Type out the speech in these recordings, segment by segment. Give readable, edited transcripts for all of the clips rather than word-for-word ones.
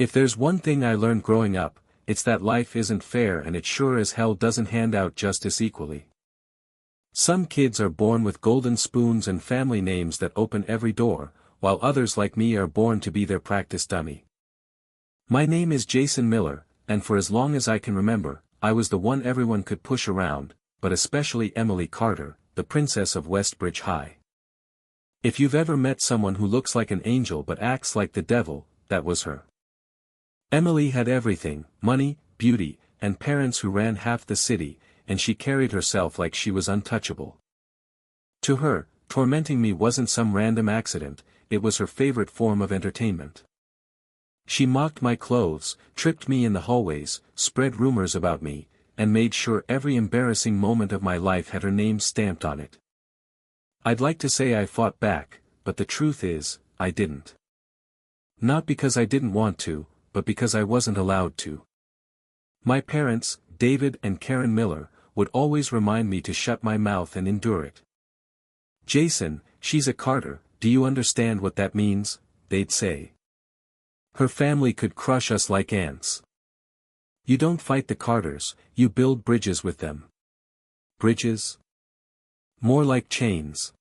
If there's one thing I learned growing up, it's that life isn't fair and it sure as hell doesn't hand out justice equally. Some kids are born with golden spoons and family names that open every door, while others like me are born to be their practice dummy. My name is Jason Miller, and for as long as I can remember, I was the one everyone could push around, but especially Emily Carter, the princess of Westbridge High. If you've ever met someone who looks like an angel but acts like the devil, that was her. Emily had everything: money, beauty, and parents who ran half the city, and she carried herself like she was untouchable. To her, tormenting me wasn't some random accident, it was her favorite form of entertainment. She mocked my clothes, tripped me in the hallways, spread rumors about me, and made sure every embarrassing moment of my life had her name stamped on it. I'd like to say I fought back, but the truth is, I didn't. Not because I didn't want to, but because I wasn't allowed to. My parents, David and Karen Miller, would always remind me to shut my mouth and endure it. "Jason, she's a Carter, do you understand what that means?" they'd say. "Her family could crush us like ants. You don't fight the Carters, you build bridges with them." Bridges? More like chains.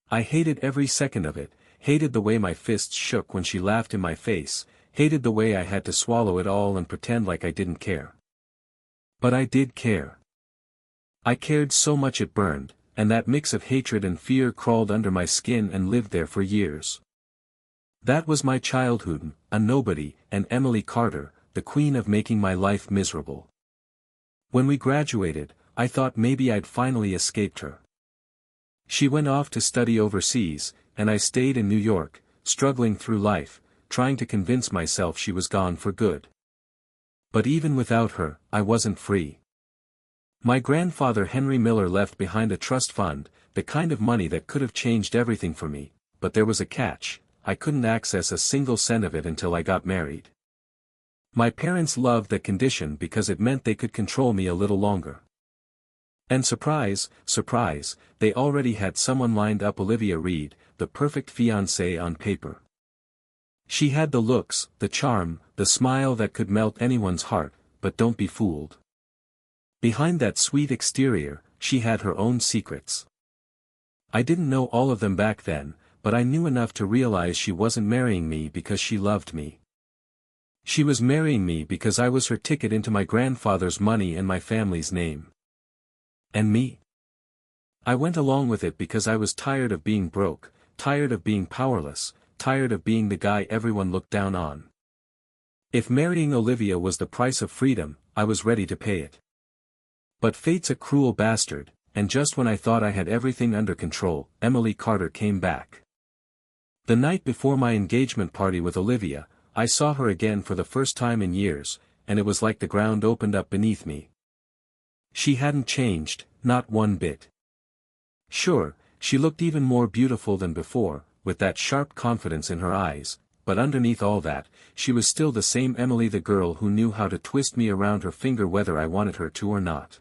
I hated every second of it, hated the way my fists shook when she laughed in my face, hated the way I had to swallow it all and pretend like I didn't care. But I did care. I cared so much it burned, and that mix of hatred and fear crawled under my skin and lived there for years. That was my childhood, a nobody, and Emily Carter, the queen of making my life miserable. When we graduated, I thought maybe I'd finally escaped her. She went off to study overseas, and I stayed in New York, struggling through life, trying to convince myself she was gone for good. But even without her, I wasn't free. My grandfather Henry Miller left behind a trust fund, the kind of money that could have changed everything for me, but there was a catch: I couldn't access a single cent of it until I got married. My parents loved that condition because it meant they could control me a little longer. And surprise, surprise, they already had someone lined up: Olivia Reed, the perfect fiancée on paper. She had the looks, the charm, the smile that could melt anyone's heart, but don't be fooled. Behind that sweet exterior, she had her own secrets. I didn't know all of them back then, but I knew enough to realize she wasn't marrying me because she loved me. She was marrying me because I was her ticket into my grandfather's money and my family's name. And me? I went along with it because I was tired of being broke, tired of being powerless, tired of being the guy everyone looked down on. If marrying Olivia was the price of freedom, I was ready to pay it. But fate's a cruel bastard, and just when I thought I had everything under control, Emily Carter came back. The night before my engagement party with Olivia, I saw her again for the first time in years, and it was like the ground opened up beneath me. She hadn't changed, not one bit. Sure, she looked even more beautiful than before, with that sharp confidence in her eyes, but underneath all that, she was still the same Emily, the girl who knew how to twist me around her finger whether I wanted her to or not.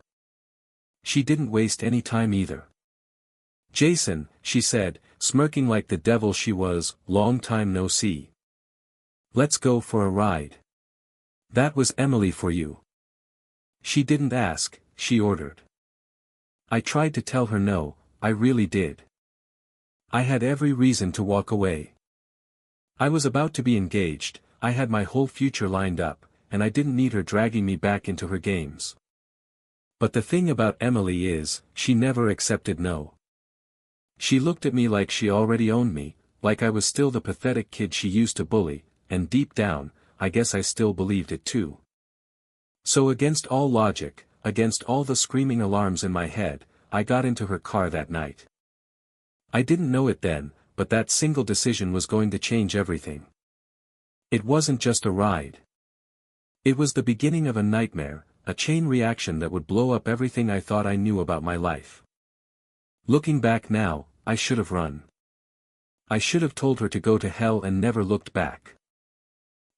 She didn't waste any time either. "Jason," she said, smirking like the devil she was, "long time no see. Let's go for a ride. That was Emily for you." She didn't ask, she ordered. I tried to tell her no, I really did. I had every reason to walk away. I was about to be engaged, I had my whole future lined up, and I didn't need her dragging me back into her games. But the thing about Emily is, she never accepted no. She looked at me like she already owned me, like I was still the pathetic kid she used to bully, and deep down, I guess I still believed it too. So against all logic, against all the screaming alarms in my head, I got into her car that night. I didn't know it then, but that single decision was going to change everything. It wasn't just a ride. It was the beginning of a nightmare, a chain reaction that would blow up everything I thought I knew about my life. Looking back now, I should have run. I should have told her to go to hell and never looked back.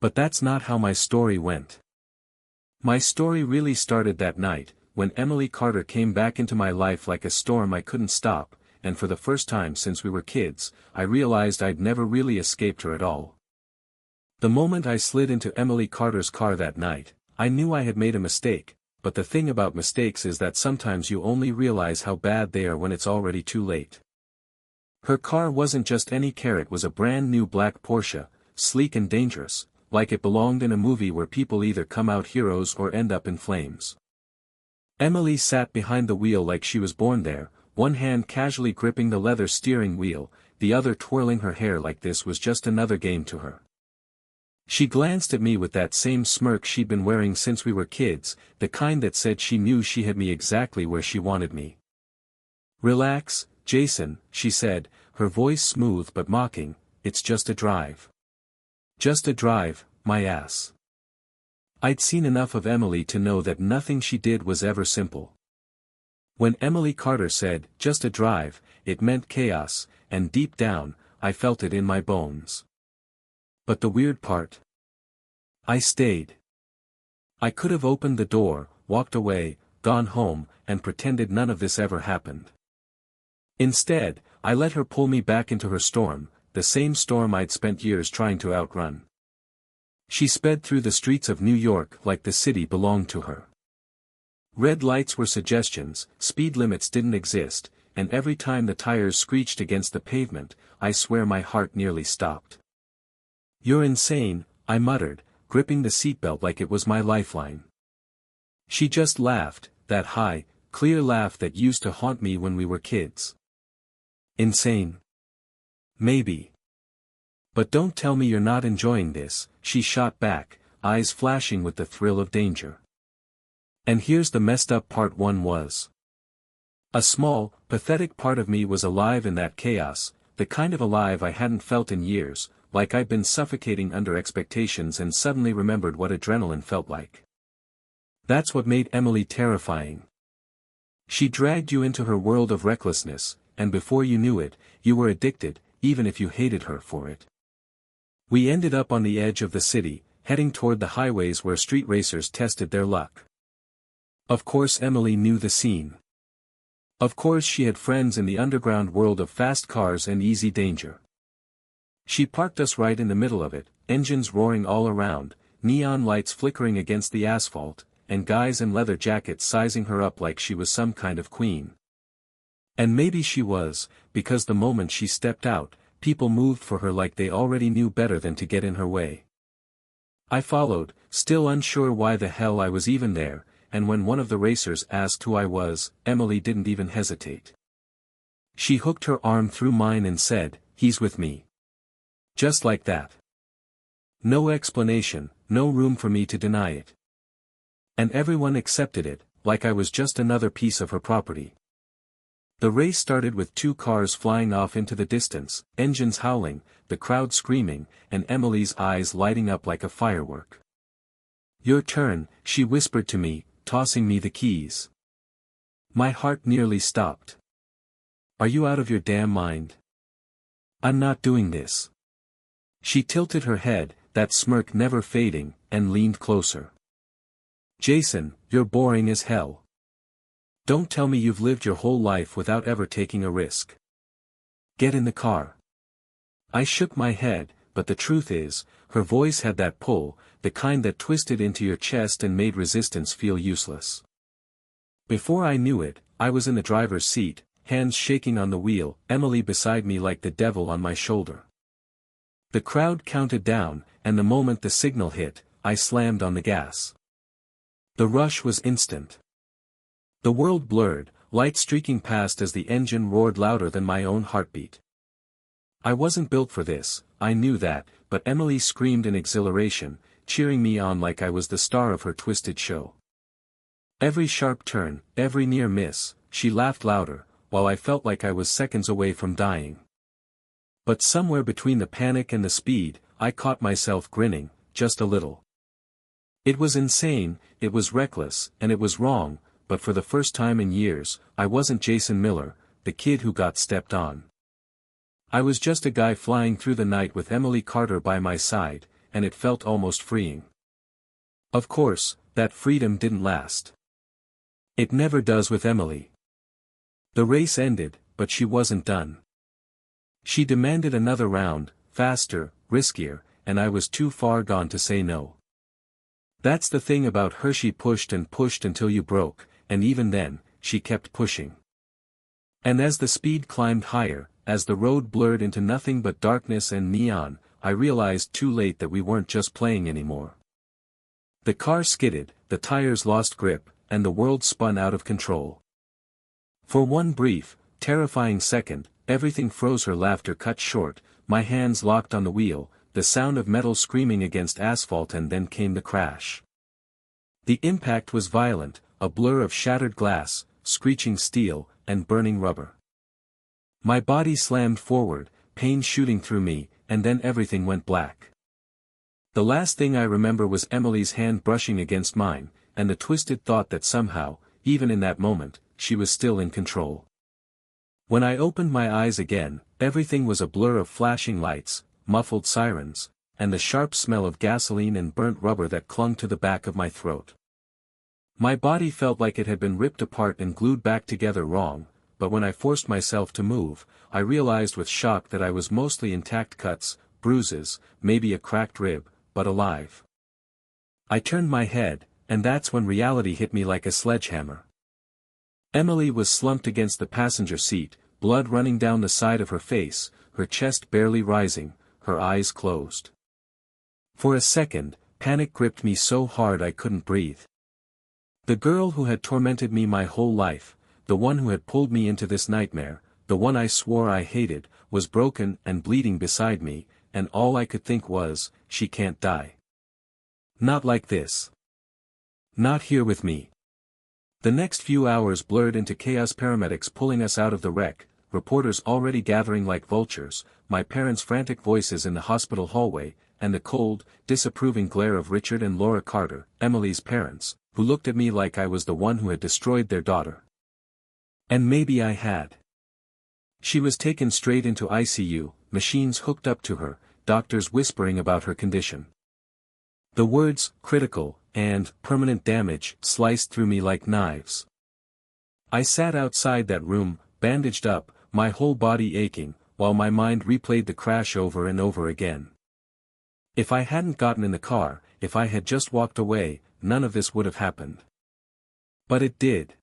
But that's not how my story went. My story really started that night, when Emily Carter came back into my life like a storm I couldn't stop, and for the first time since we were kids, I realized I'd never really escaped her at all. The moment I slid into Emily Carter's car that night, I knew I had made a mistake, but the thing about mistakes is that sometimes you only realize how bad they are when it's already too late. Her car wasn't just any car, it was a brand new black Porsche, sleek and dangerous, like it belonged in a movie where people either come out heroes or end up in flames. Emily sat behind the wheel like she was born there, one hand casually gripping the leather steering wheel, the other twirling her hair like this was just another game to her. She glanced at me with that same smirk she'd been wearing since we were kids, the kind that said she knew she had me exactly where she wanted me. "Relax, Jason," she said, her voice smooth but mocking, "it's just a drive." Just a drive, my ass. I'd seen enough of Emily to know that nothing she did was ever simple. When Emily Carter said, "just a drive," it meant chaos, and deep down, I felt it in my bones. But the weird part? I stayed. I could have opened the door, walked away, gone home, and pretended none of this ever happened. Instead, I let her pull me back into her storm, the same storm I'd spent years trying to outrun. She sped through the streets of New York like the city belonged to her. Red lights were suggestions, speed limits didn't exist, and every time the tires screeched against the pavement, I swear my heart nearly stopped. "You're insane," I muttered, gripping the seatbelt like it was my lifeline. She just laughed, that high, clear laugh that used to haunt me when we were kids. "Insane? Maybe. But don't tell me you're not enjoying this," she shot back, eyes flashing with the thrill of danger. And here's the messed up part: one was. A small, pathetic part of me was alive in that chaos, the kind of alive I hadn't felt in years, like I'd been suffocating under expectations and suddenly remembered what adrenaline felt like. That's what made Emily terrifying. She dragged you into her world of recklessness, and before you knew it, you were addicted, even if you hated her for it. We ended up on the edge of the city, heading toward the highways where street racers tested their luck. Of course Emily knew the scene. Of course she had friends in the underground world of fast cars and easy danger. She parked us right in the middle of it, engines roaring all around, neon lights flickering against the asphalt, and guys in leather jackets sizing her up like she was some kind of queen. And maybe she was, because the moment she stepped out, people moved for her like they already knew better than to get in her way. I followed, still unsure why the hell I was even there, and when one of the racers asked who I was, Emily didn't even hesitate. She hooked her arm through mine and said, "He's with me." Just like that. No explanation, no room for me to deny it. And everyone accepted it, like I was just another piece of her property. The race started with two cars flying off into the distance, engines howling, the crowd screaming, and Emily's eyes lighting up like a firework. "Your turn," she whispered to me, tossing me the keys. My heart nearly stopped. "Are you out of your damn mind? I'm not doing this." She tilted her head, that smirk never fading, and leaned closer. "Jason, you're boring as hell. Don't tell me you've lived your whole life without ever taking a risk. Get in the car." I shook my head, but the truth is, her voice had that pull, the kind that twisted into your chest and made resistance feel useless. Before I knew it, I was in the driver's seat, hands shaking on the wheel, Emily beside me like the devil on my shoulder. The crowd counted down, and the moment the signal hit, I slammed on the gas. The rush was instant. The world blurred, light streaking past as the engine roared louder than my own heartbeat. I wasn't built for this, I knew that, but Emily screamed in exhilaration, cheering me on like I was the star of her twisted show. Every sharp turn, every near miss, she laughed louder, while I felt like I was seconds away from dying. But somewhere between the panic and the speed, I caught myself grinning, just a little. It was insane, it was reckless, and it was wrong, but for the first time in years, I wasn't Jason Miller, the kid who got stepped on. I was just a guy flying through the night with Emily Carter by my side, and it felt almost freeing. Of course, that freedom didn't last. It never does with Emily. The race ended, but she wasn't done. She demanded another round, faster, riskier, and I was too far gone to say no. That's the thing about her, she pushed and pushed until you broke, and even then, she kept pushing. And as the speed climbed higher, as the road blurred into nothing but darkness and neon, I realized too late that we weren't just playing anymore. The car skidded, the tires lost grip, and the world spun out of control. For one brief, terrifying second, everything froze. Her laughter cut short, my hands locked on the wheel, the sound of metal screaming against asphalt, and then came the crash. The impact was violent, a blur of shattered glass, screeching steel, and burning rubber. My body slammed forward, pain shooting through me, and then everything went black. The last thing I remember was Emily's hand brushing against mine, and the twisted thought that somehow, even in that moment, she was still in control. When I opened my eyes again, everything was a blur of flashing lights, muffled sirens, and the sharp smell of gasoline and burnt rubber that clung to the back of my throat. My body felt like it had been ripped apart and glued back together wrong, but when I forced myself to move, I realized with shock that I was mostly intact, cuts, bruises, maybe a cracked rib, but alive. I turned my head, and that's when reality hit me like a sledgehammer. Emily was slumped against the passenger seat, blood running down the side of her face, her chest barely rising, her eyes closed. For a second, panic gripped me so hard I couldn't breathe. The girl who had tormented me my whole life, the one who had pulled me into this nightmare, the one I swore I hated, was broken and bleeding beside me, and all I could think was, she can't die. Not like this. Not here with me. The next few hours blurred into chaos, paramedics pulling us out of the wreck, reporters already gathering like vultures, my parents' frantic voices in the hospital hallway, and the cold, disapproving glare of Richard and Laura Carter, Emily's parents, who looked at me like I was the one who had destroyed their daughter. And maybe I had. She was taken straight into ICU, machines hooked up to her, doctors whispering about her condition. The words, critical, and permanent damage, sliced through me like knives. I sat outside that room, bandaged up, my whole body aching, while my mind replayed the crash over and over again. If I hadn't gotten in the car, if I had just walked away, none of this would have happened. But it did.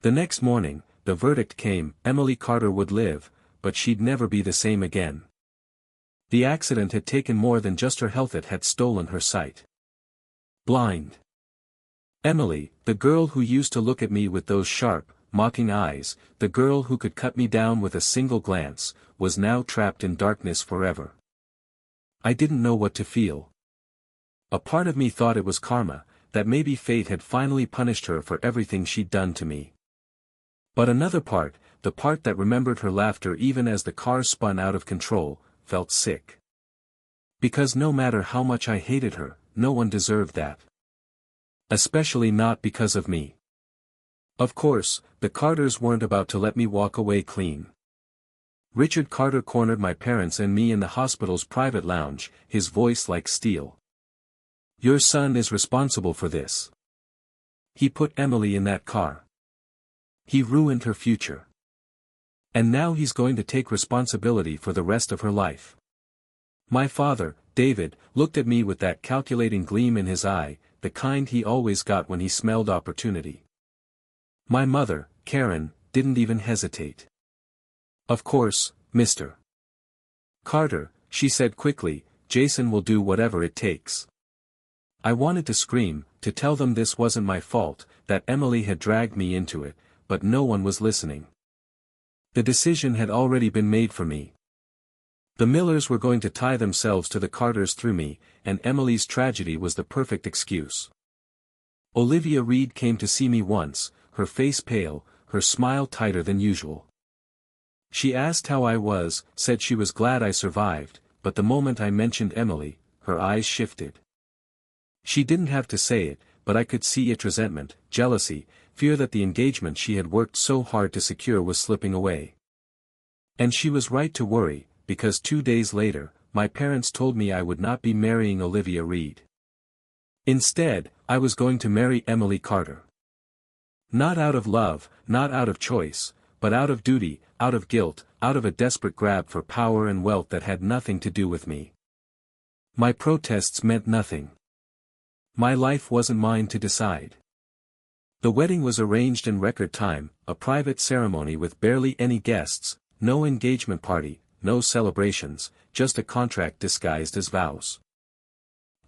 The next morning, the verdict came: Emily Carter would live, but she'd never be the same again. The accident had taken more than just her health, it had stolen her sight. Blind. Emily, the girl who used to look at me with those sharp, mocking eyes, the girl who could cut me down with a single glance, was now trapped in darkness forever. I didn't know what to feel. A part of me thought it was karma, that maybe fate had finally punished her for everything she'd done to me. But another part, the part that remembered her laughter even as the car spun out of control, felt sick. Because no matter how much I hated her, no one deserved that. Especially not because of me. Of course, the Carters weren't about to let me walk away clean. Richard Carter cornered my parents and me in the hospital's private lounge, his voice like steel. Your son is responsible for this. He put Emily in that car. He ruined her future. And now he's going to take responsibility for the rest of her life. My father, David, looked at me with that calculating gleam in his eye, the kind he always got when he smelled opportunity. My mother, Karen, didn't even hesitate. Of course, Mr. Carter, she said quickly, Jason will do whatever it takes. I wanted to scream, to tell them this wasn't my fault, that Emily had dragged me into it, but no one was listening. The decision had already been made for me. The Millers were going to tie themselves to the Carters through me, and Emily's tragedy was the perfect excuse. Olivia Reed came to see me once, her face pale, her smile tighter than usual. She asked how I was, said she was glad I survived, but the moment I mentioned Emily, her eyes shifted. She didn't have to say it, but I could see it: resentment, jealousy, fear that the engagement she had worked so hard to secure was slipping away. And she was right to worry, because 2 days later, my parents told me I would not be marrying Olivia Reed. Instead, I was going to marry Emily Carter. Not out of love, not out of choice, but out of duty, out of guilt, out of a desperate grab for power and wealth that had nothing to do with me. My protests meant nothing. My life wasn't mine to decide. The wedding was arranged in record time, a private ceremony with barely any guests, no engagement party, no celebrations, just a contract disguised as vows.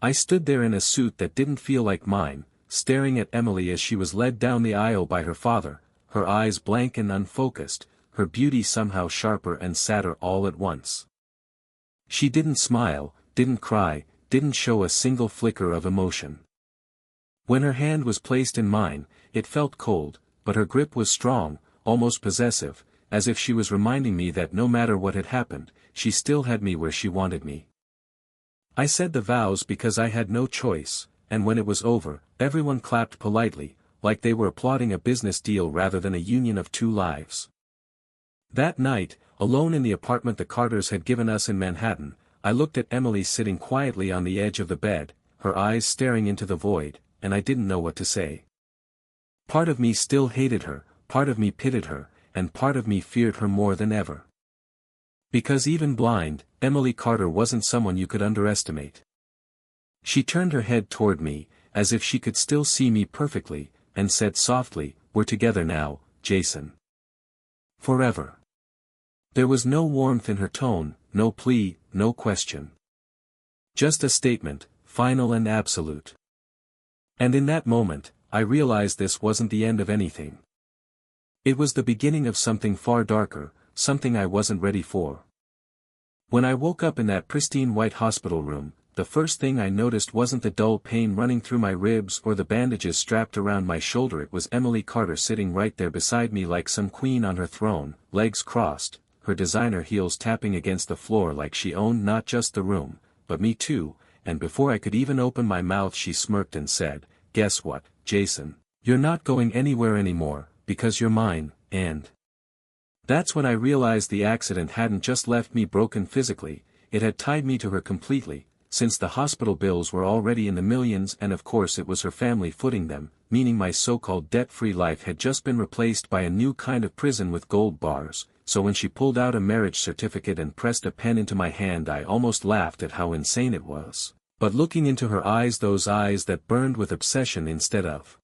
I stood there in a suit that didn't feel like mine, staring at Emily as she was led down the aisle by her father, her eyes blank and unfocused, her beauty somehow sharper and sadder all at once. She didn't smile, didn't cry, didn't show a single flicker of emotion. When her hand was placed in mine, it felt cold, but her grip was strong, almost possessive, as if she was reminding me that no matter what had happened, she still had me where she wanted me. I said the vows because I had no choice, and when it was over, everyone clapped politely, like they were applauding a business deal rather than a union of two lives. That night, alone in the apartment the Carters had given us in Manhattan, I looked at Emily sitting quietly on the edge of the bed, her eyes staring into the void, and I didn't know what to say. Part of me still hated her, part of me pitied her, and part of me feared her more than ever. Because even blind, Emily Carter wasn't someone you could underestimate. She turned her head toward me, as if she could still see me perfectly, and said softly, "We're together now, Jason. Forever." There was no warmth in her tone, no plea, no question. Just a statement, final and absolute. And in that moment, I realized this wasn't the end of anything. It was the beginning of something far darker, something I wasn't ready for. When I woke up in that pristine white hospital room, the first thing I noticed wasn't the dull pain running through my ribs or the bandages strapped around my shoulder. It was Emily Carter sitting right there beside me like some queen on her throne, legs crossed, her designer heels tapping against the floor like she owned not just the room, but me too, and before I could even open my mouth she smirked and said, "Guess what, Jason? You're not going anywhere anymore, because you're mine," and that's when I realized the accident hadn't just left me broken physically, it had tied me to her completely, since the hospital bills were already in the millions and of course it was her family footing them, meaning my so-called debt-free life had just been replaced by a new kind of prison with gold bars, so when she pulled out a marriage certificate and pressed a pen into my hand I almost laughed at how insane it was. But looking into her eyes, those eyes that burned with obsession instead of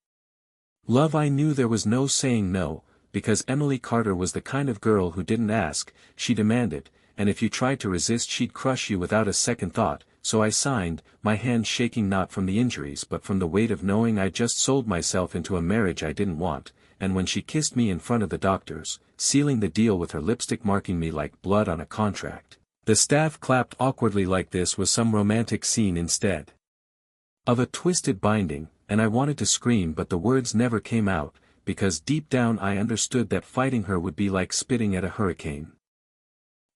love, I knew there was no saying no, because Emily Carter was the kind of girl who didn't ask, she demanded, and if you tried to resist she'd crush you without a second thought, so I signed, my hand shaking not from the injuries but from the weight of knowing I just sold myself into a marriage I didn't want, and when she kissed me in front of the doctors, sealing the deal with her lipstick marking me like blood on a contract, the staff clapped awkwardly like this was some romantic scene instead of a twisted binding, and I wanted to scream but the words never came out, because deep down I understood that fighting her would be like spitting at a hurricane.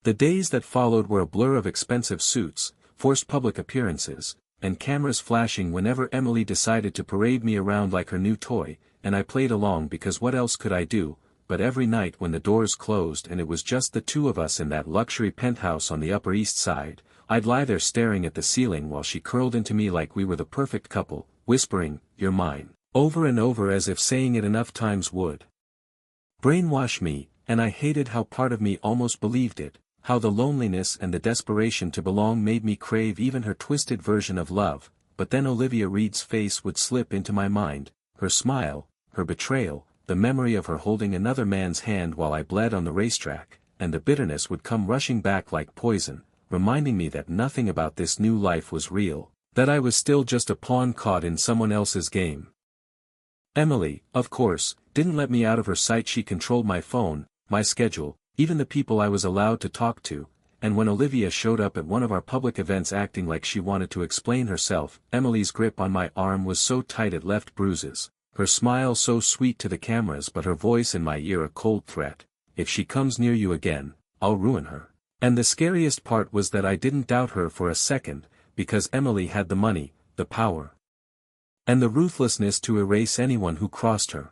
The days that followed were a blur of expensive suits, forced public appearances, and cameras flashing whenever Emily decided to parade me around like her new toy, and I played along because what else could I do? But every night when the doors closed and it was just the two of us in that luxury penthouse on the Upper East Side, I'd lie there staring at the ceiling while she curled into me like we were the perfect couple, whispering, "You're mine," over and over as if saying it enough times would brainwash me, and I hated how part of me almost believed it, how the loneliness and the desperation to belong made me crave even her twisted version of love, but then Olivia Reed's face would slip into my mind, her smile, her betrayal, the memory of her holding another man's hand while I bled on the racetrack, and the bitterness would come rushing back like poison, reminding me that nothing about this new life was real, that I was still just a pawn caught in someone else's game. Emily, of course, didn't let me out of her sight. She controlled my phone, my schedule, even the people I was allowed to talk to, and when Olivia showed up at one of our public events acting like she wanted to explain herself, Emily's grip on my arm was so tight it left bruises, her smile so sweet to the cameras but her voice in my ear a cold threat, "If she comes near you again, I'll ruin her." And the scariest part was that I didn't doubt her for a second, because Emily had the money, the power, and the ruthlessness to erase anyone who crossed her.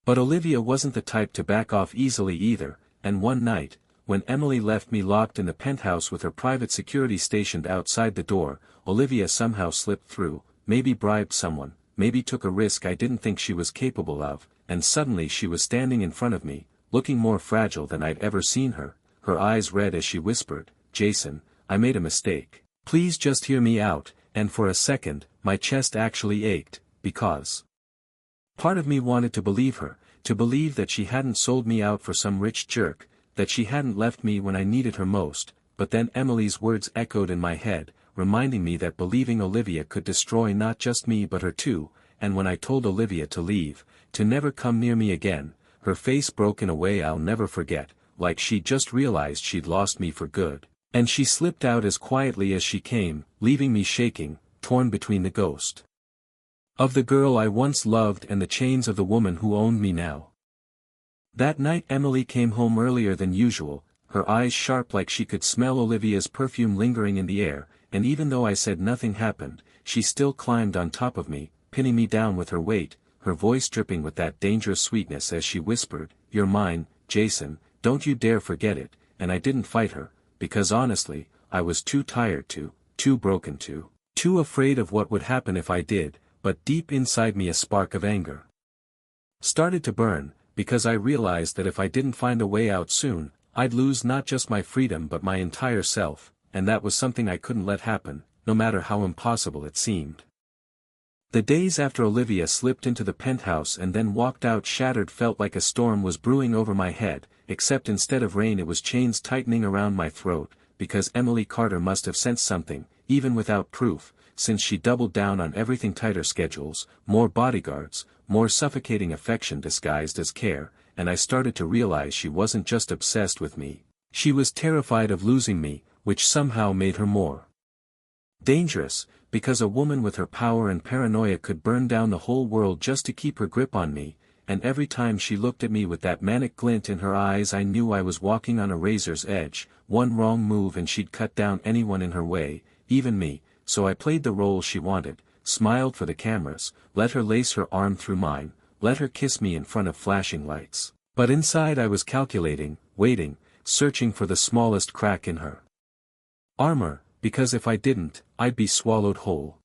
But Olivia wasn't the type to back off easily either, and one night, when Emily left me locked in the penthouse with her private security stationed outside the door, Olivia somehow slipped through, maybe bribed someone, maybe took a risk I didn't think she was capable of, and suddenly she was standing in front of me, looking more fragile than I'd ever seen her, her eyes red as she whispered, "Jason, I made a mistake. Please just hear me out," and for a second, my chest actually ached, because part of me wanted to believe her, to believe that she hadn't sold me out for some rich jerk, that she hadn't left me when I needed her most, but then Emily's words echoed in my head, reminding me that believing Olivia could destroy not just me but her too, and when I told Olivia to leave, to never come near me again, her face broke in a way I'll never forget, like she'd just realized she'd lost me for good, and she slipped out as quietly as she came, leaving me shaking, torn between the ghost of the girl I once loved and the chains of the woman who owned me now. That night Emily came home earlier than usual, her eyes sharp like she could smell Olivia's perfume lingering in the air, and even though I said nothing happened, she still climbed on top of me, pinning me down with her weight, her voice dripping with that dangerous sweetness as she whispered, "You're mine, Jason, don't you dare forget it," and I didn't fight her, because honestly, I was too tired to, too broken to, too afraid of what would happen if I did, but deep inside me a spark of anger started to burn, because I realized that if I didn't find a way out soon, I'd lose not just my freedom but my entire self, and that was something I couldn't let happen, no matter how impossible it seemed. The days after Olivia slipped into the penthouse and then walked out shattered felt like a storm was brewing over my head, except instead of rain it was chains tightening around my throat, because Emily Carter must have sensed something, even without proof, since she doubled down on everything: tighter schedules, more bodyguards, more suffocating affection disguised as care, and I started to realize she wasn't just obsessed with me, she was terrified of losing me, which somehow made her more dangerous, because a woman with her power and paranoia could burn down the whole world just to keep her grip on me, and every time she looked at me with that manic glint in her eyes I knew I was walking on a razor's edge, one wrong move and she'd cut down anyone in her way, even me, so I played the role she wanted, smiled for the cameras, let her lace her arm through mine, let her kiss me in front of flashing lights, but inside I was calculating, waiting, searching for the smallest crack in her armor, because if I didn't, I'd be swallowed whole.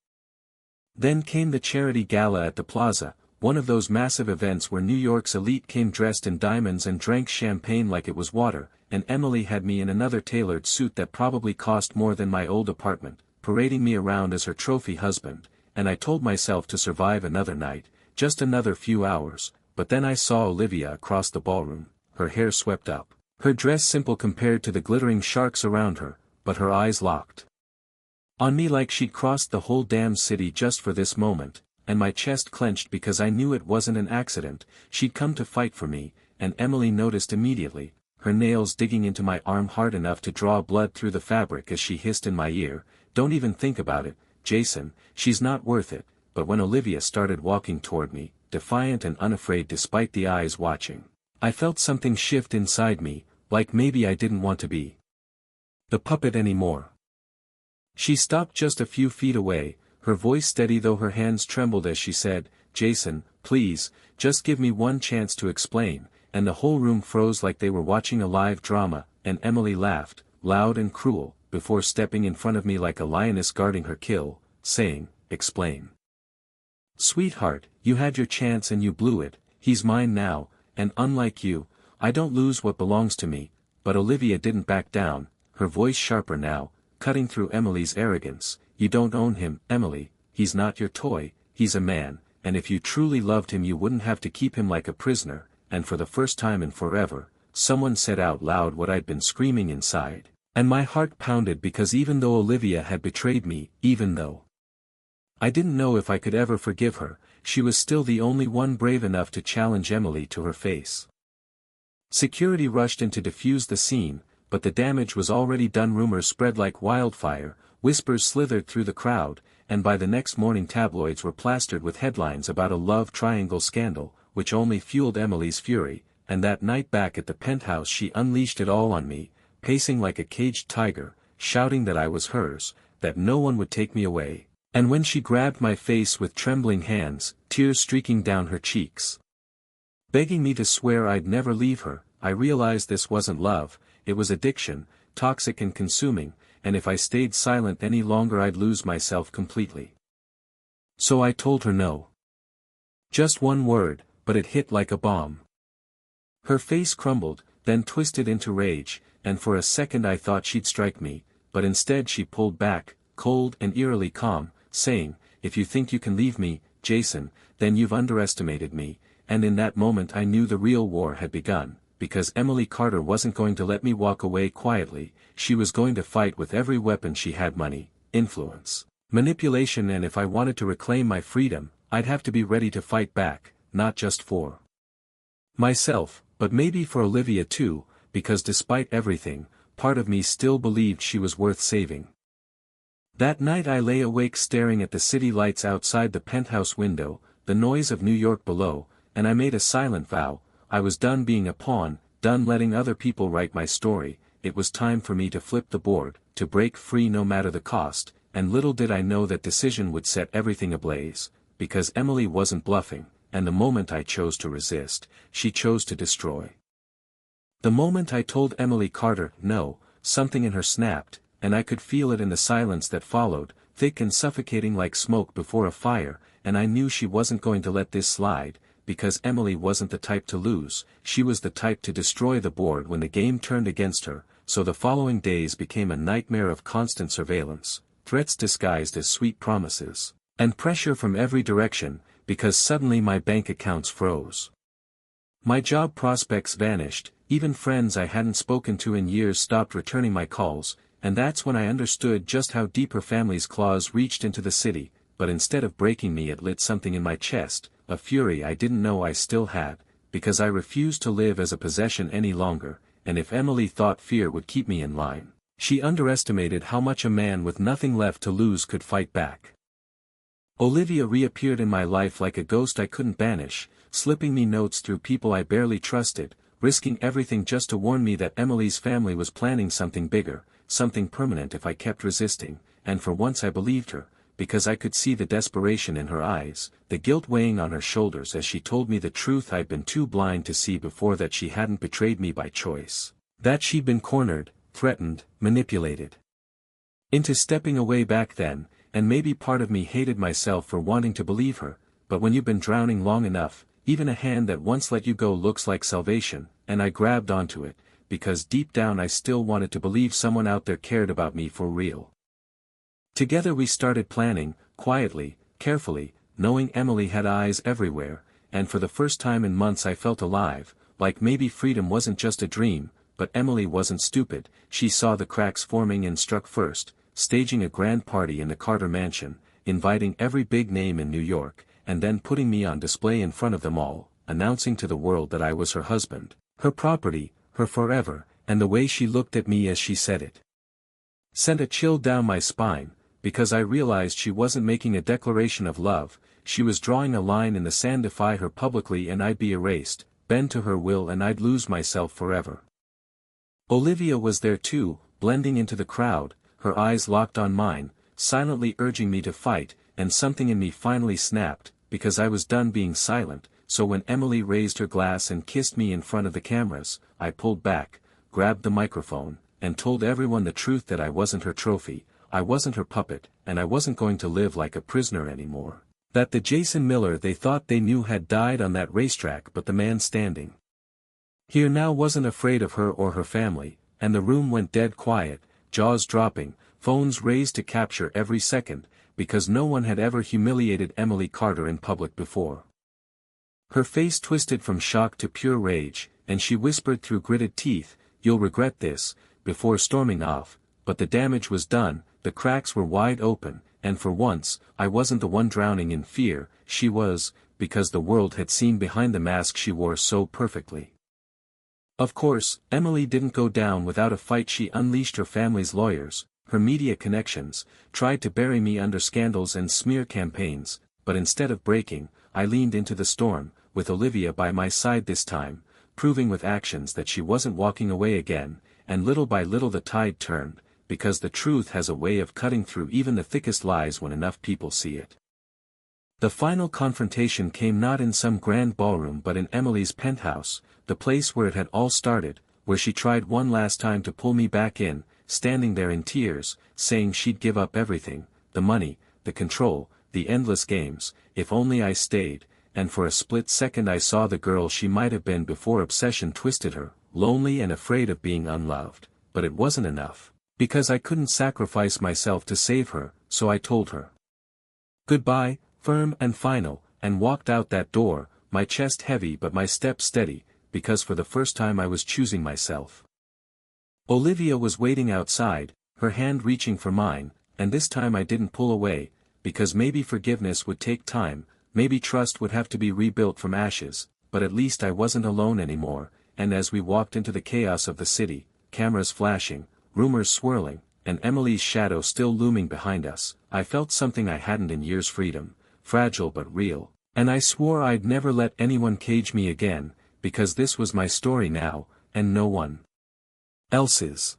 Then came the charity gala at the plaza, one of those massive events where New York's elite came dressed in diamonds and drank champagne like it was water, and Emily had me in another tailored suit that probably cost more than my old apartment, parading me around as her trophy husband, and I told myself to survive another night, just another few hours, but then I saw Olivia across the ballroom, her hair swept up, her dress simple compared to the glittering sharks around her, but her eyes locked on me like she'd crossed the whole damn city just for this moment, and my chest clenched because I knew it wasn't an accident, she'd come to fight for me, and Emily noticed immediately, her nails digging into my arm hard enough to draw blood through the fabric as she hissed in my ear, "Don't even think about it, Jason, she's not worth it," but when Olivia started walking toward me, defiant and unafraid despite the eyes watching, I felt something shift inside me, like maybe I didn't want to be the puppet anymore. She stopped just a few feet away, her voice steady though her hands trembled as she said, "Jason, please, just give me one chance to explain," and the whole room froze like they were watching a live drama, and Emily laughed, loud and cruel, before stepping in front of me like a lioness guarding her kill, saying, "Explain. Sweetheart, you had your chance and you blew it, he's mine now, and unlike you, I don't lose what belongs to me," but Olivia didn't back down, her voice sharper now, cutting through Emily's arrogance. "You don't own him, Emily, he's not your toy, he's a man, and if you truly loved him you wouldn't have to keep him like a prisoner," and for the first time in forever, someone said out loud what I'd been screaming inside, and my heart pounded because even though Olivia had betrayed me, even though I didn't know if I could ever forgive her, she was still the only one brave enough to challenge Emily to her face. Security rushed in to defuse the scene, but the damage was already done. Rumors spread like wildfire, whispers slithered through the crowd, and by the next morning tabloids were plastered with headlines about a love triangle scandal, which only fueled Emily's fury, and that night back at the penthouse she unleashed it all on me, pacing like a caged tiger, shouting that I was hers, that no one would take me away, and when she grabbed my face with trembling hands, tears streaking down her cheeks, begging me to swear I'd never leave her, I realized this wasn't love, it was addiction, toxic and consuming, and if I stayed silent any longer I'd lose myself completely. So I told her no. Just one word, but it hit like a bomb. Her face crumbled, then twisted into rage, and for a second I thought she'd strike me, but instead she pulled back, cold and eerily calm, saying, "If you think you can leave me, Jason, then you've underestimated me," and in that moment I knew the real war had begun, because Emily Carter wasn't going to let me walk away quietly. She was going to fight with every weapon she had: money, influence, manipulation, and if I wanted to reclaim my freedom, I'd have to be ready to fight back, not just for myself, but maybe for Olivia too, because despite everything, part of me still believed she was worth saving. That night I lay awake staring at the city lights outside the penthouse window, the noise of New York below, and I made a silent vow: I was done being a pawn, done letting other people write my story. It was time for me to flip the board, to break free no matter the cost, and little did I know that decision would set everything ablaze, because Emily wasn't bluffing, and the moment I chose to resist, she chose to destroy. The moment I told Emily Carter no, something in her snapped, and I could feel it in the silence that followed, thick and suffocating like smoke before a fire, and I knew she wasn't going to let this slide, because Emily wasn't the type to lose. She was the type to destroy the board when the game turned against her. So the following days became a nightmare of constant surveillance, threats disguised as sweet promises, and pressure from every direction, because suddenly my bank accounts froze. My job prospects vanished, even friends I hadn't spoken to in years stopped returning my calls, and that's when I understood just how deep her family's claws reached into the city. But instead of breaking me, it lit something in my chest, a fury I didn't know I still had, because I refused to live as a possession any longer, and if Emily thought fear would keep me in line, she underestimated how much a man with nothing left to lose could fight back. Olivia reappeared in my life like a ghost I couldn't banish, slipping me notes through people I barely trusted, risking everything just to warn me that Emily's family was planning something bigger, something permanent if I kept resisting, and for once I believed her, because I could see the desperation in her eyes, the guilt weighing on her shoulders as she told me the truth I'd been too blind to see before: that she hadn't betrayed me by choice, that she'd been cornered, threatened, manipulated into stepping away back then. And maybe part of me hated myself for wanting to believe her, but when you've been drowning long enough, even a hand that once let you go looks like salvation, and I grabbed onto it, because deep down I still wanted to believe someone out there cared about me for real. Together we started planning, quietly, carefully, knowing Emily had eyes everywhere, and for the first time in months I felt alive, like maybe freedom wasn't just a dream. But Emily wasn't stupid. She saw the cracks forming and struck first, staging a grand party in the Carter mansion, inviting every big name in New York, and then putting me on display in front of them all, announcing to the world that I was her husband, her property, her forever, and the way she looked at me as she said it sent a chill down my spine, because I realized she wasn't making a declaration of love. She was drawing a line in the sand: defy her publicly and I'd be erased, bend to her will and I'd lose myself forever. Olivia was there too, blending into the crowd, her eyes locked on mine, silently urging me to fight, and something in me finally snapped, because I was done being silent. So when Emily raised her glass and kissed me in front of the cameras, I pulled back, grabbed the microphone, and told everyone the truth: that I wasn't her trophy, I wasn't her puppet, and I wasn't going to live like a prisoner anymore. That the Jason Miller they thought they knew had died on that racetrack, but the man standing here now wasn't afraid of her or her family, and the room went dead quiet, jaws dropping, phones raised to capture every second, because no one had ever humiliated Emily Carter in public before. Her face twisted from shock to pure rage, and she whispered through gritted teeth, "You'll regret this," before storming off. But the damage was done, the cracks were wide open, and for once, I wasn't the one drowning in fear. She was, because the world had seen behind the mask she wore so perfectly. Of course, Emily didn't go down without a fight. She unleashed her family's lawyers, her media connections, tried to bury me under scandals and smear campaigns, but instead of breaking, I leaned into the storm, with Olivia by my side this time, proving with actions that she wasn't walking away again, and little by little the tide turned, because the truth has a way of cutting through even the thickest lies when enough people see it. The final confrontation came not in some grand ballroom but in Emily's penthouse, the place where it had all started, where she tried one last time to pull me back in, standing there in tears, saying she'd give up everything, the money, the control, the endless games, if only I stayed, and for a split second I saw the girl she might have been before obsession twisted her, lonely and afraid of being unloved. But it wasn't enough. Because I couldn't sacrifice myself to save her, so I told her goodbye, firm and final, and walked out that door, my chest heavy but my step steady, because for the first time I was choosing myself. Olivia was waiting outside, her hand reaching for mine, and this time I didn't pull away, because maybe forgiveness would take time, maybe trust would have to be rebuilt from ashes, but at least I wasn't alone anymore, and as we walked into the chaos of the city, cameras flashing, rumors swirling, and Emily's shadow still looming behind us, I felt something I hadn't in years: freedom, fragile but real, and I swore I'd never let anyone cage me again, because this was my story now, and no one else's.